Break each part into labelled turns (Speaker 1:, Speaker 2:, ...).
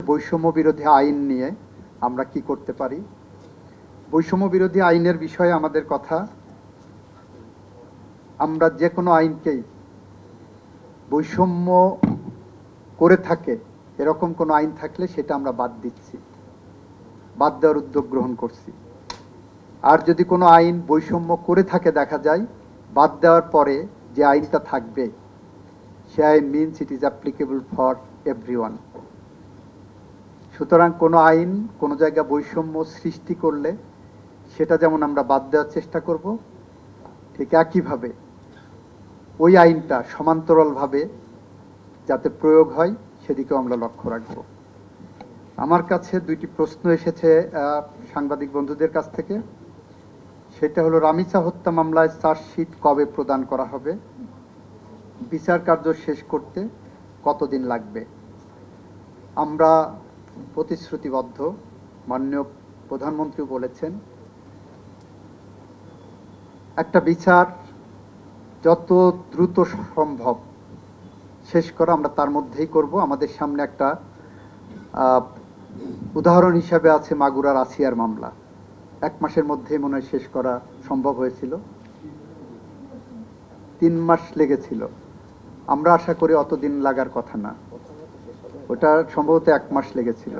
Speaker 1: বৈষম্য বিরোধী আইন নিয়ে আমরা কি করতে পারি। বৈষম্য বিরোধী আইনের বিষয়ে আমাদের কথা, আমরা যে কোনো আইনকেই বৈষম্য করে থাকে এরকম কোনো আইন থাকলে সেটা আমরা বাদ দিচ্ছি, বাদ দেওয়ার উদ্যোগ গ্রহণ করছি। আর যদি কোনো আইন বৈষম্য করে থাকে দেখা যায়, বাদ দেওয়ার পরে যে আইনটা থাকবে সে আইন means it is applicable for everyone. সুতরাং কোনো আইন কোনো জায়গায় বৈষম্য সৃষ্টি করলে সেটা যেমন আমরা বাদ দেওয়ার চেষ্টা করব, ঠিক একইভাবে ওই আইনটা সমান্তরালভাবে যাতে প্রয়োগ হয় সেদিকেও আমরা লক্ষ্য রাখব। আমার কাছে দুইটি প্রশ্ন এসেছে সাংবাদিক বন্ধুদের কাছ থেকে। সেটা হলো, রামিসা হত্যা মামলায় চার্জশিট কবে প্রদান করা হবে, বিচার কার্য শেষ করতে কতদিন লাগবে। আমরা প্রতিশ্রুতিবদ্ধ, মাননীয় প্রধানমন্ত্রী বলেছেন একটা বিচার যত দ্রুত সম্ভব শেষ করা আমরা তার মধ্যেই করব। আমাদের সামনে একটা উদাহরণ হিসাবে আছে মাগুরার আসিয়ার মামলা, 1 মাসের মধ্যেই মনে হয় শেষ করা সম্ভব হয়েছিল, 3 মাস লেগেছিল। আমরা আশা করি অতদিন লাগার কথা না, ওটা সম্ভবত 1 মাস লেগেছিল।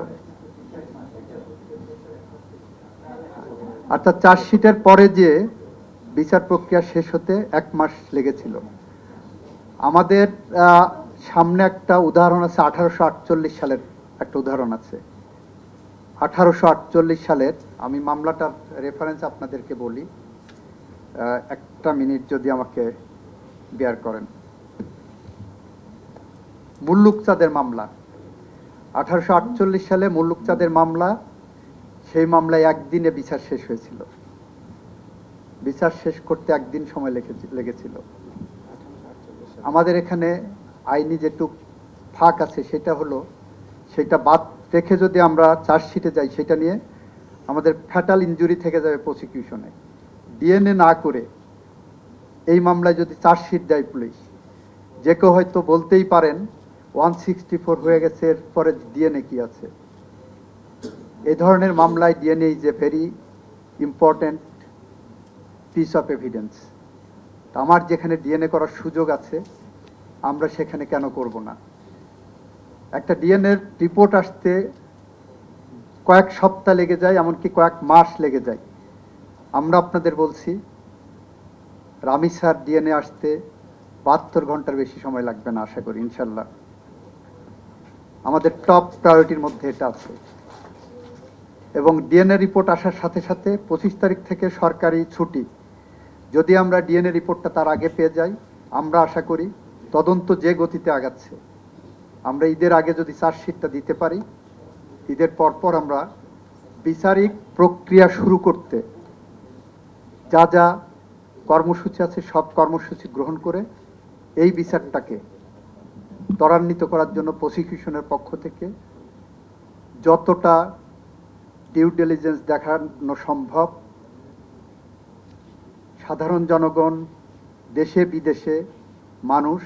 Speaker 1: অর্থাৎ চার্জশিটের পরে যে বিচার প্রক্রিয়া শেষ হতে 1 মাস লেগেছিল। আমাদের সামনে একটা উদাহরণ আছে, 1848 সালের একটা উদাহরণ আছে। 1848 সালের, আমি মামলাটার রেফারেন্স আপনাদেরকে বলি, একটা মিনিট যদি আমাকে বেয়ার করেন। মুল্লুক চাঁদের মামলা, 1848 সালে মুল্লুক চাঁদের মামলা, সেই মামলায় একদিনে বিচার শেষ হয়েছিল। বিচার শেষ করতে একদিন সময় লেগেছিল। আমাদের এখানে আইনি যেটুক ফাঁক আছে সেটা হলো, সেটা বাদ রেখে যদি আমরা চার্জশিটে যাই সেটা নিয়ে আমাদের ফ্যাটাল ইনজুরি থেকে যাবে প্রসিকিউশনে। ডিএনএ না করে এই মামলায় যদি চার্জশিট দেয় পুলিশ, যে কেউ হয়তো বলতেই পারেন 164 হয়ে গেছে, এরপরে ডিএনএ কি আছে। এই ধরনের মামলায় DNA is a very important piece of evidence. আমার যেখানে ডিএনএ করার সুযোগ আছে আমরা সেখানে কেন করব না। একটা ডিএনএ রিপোর্ট আসতে কয়েক সপ্তাহ লেগে যায়, এমনকি কয়েক মাস লেগে যায়। আমরা আপনাদের বলছি রামিসার ডিএনএ আসতে 72 ঘন্টার বেশি সময় লাগবে না, আশা করি ইনশাল্লাহ। আমাদের টপ প্রায়োরিটির মধ্যে এটা আছে। এবং ডিএনএ রিপোর্ট আসার সাথে সাথে 25 তারিখ থেকে সরকারি ছুটি, যদি আমরা ডিএনএ রিপোর্টটা তার আগে পেয়ে যাই, আমরা আশা করি তদন্ত যে গতিতে আগাচ্ছে, আমরা ঈদের আগে যদি চার্জশিটটা দিতে পারি, ঈদের পরপর আমরা বিচারিক প্রক্রিয়া শুরু করতে যা যা কর্মসূচি আছে সব কর্মসূচি গ্রহণ করে এই বিচারটাকে ত্বরান্বিত করার জন্য প্রসিকিউশনের পক্ষ থেকে যতটা ডিউ ডিলিজেন্স দেখানো সম্ভব, সাধারণ জনগণ, দেশে বিদেশে মানুষ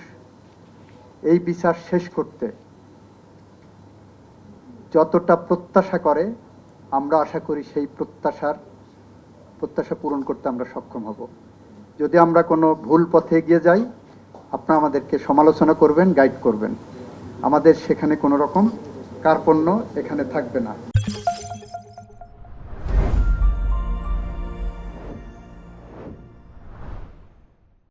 Speaker 1: এই বিচার শেষ করতে যতটা প্রত্যাশা করে, আমরা আশা করি সেই প্রত্যাশা পূরণ করতে আমরা সক্ষম হব। যদি আমরা কোনো ভুল পথে এগিয়ে যাই, আপনারা আমাদেরকে সমালোচনা করবেন, গাইড করবেন। আমাদের সেখানে কোনো রকম কার্পণ্য এখানে থাকবে না।